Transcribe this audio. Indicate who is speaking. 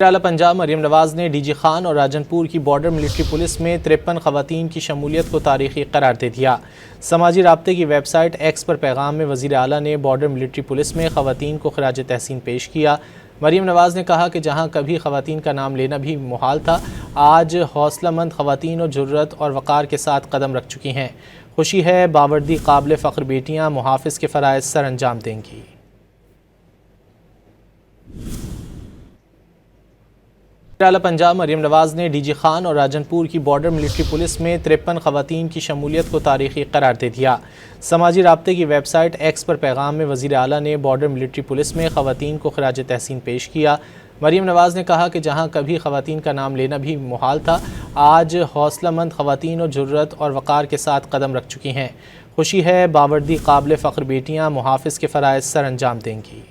Speaker 1: اعلیٰ پنجاب مریم نواز نے D G Khan اور راجن پور کی بارڈر ملٹری پولیس میں 53 خواتین کی شمولیت کو تاریخی قرار دے دیا۔ سماجی رابطے کی ویب سائٹ ایکس پر پیغام میں وزیر اعلیٰ نے بارڈر ملٹری پولیس میں خواتین کو خراج تحسین پیش کیا۔ مریم نواز نے کہا کہ جہاں کبھی خواتین کا نام لینا بھی محال تھا، آج حوصلہ مند خواتین اور جرأت اور وقار کے ساتھ قدم رکھ چکی ہیں۔ خوشی ہے باوردی قابل فخر بیٹیاں محافظ کے فرائض سر انجام دیں گی۔ اعلیٰ پنجاب مریم نواز نے ڈی جی خان اور راجن پور کی بارڈر ملٹری پولیس میں 53 خواتین کی شمولیت کو تاریخی قرار دے دیا۔ سماجی رابطے کی ویب سائٹ ایکس پر پیغام میں وزیر اعلیٰ نے بارڈر ملٹری پولیس میں خواتین کو خراج تحسین پیش کیا۔ مریم نواز نے کہا کہ جہاں کبھی خواتین کا نام لینا بھی محال تھا، آج حوصلہ مند خواتین اور جرأت اور وقار کے ساتھ قدم رکھ چکی ہیں۔ خوشی ہے باوردی قابل فخر بیٹیاں محافظ کے فرائض سر انجام دیں گی۔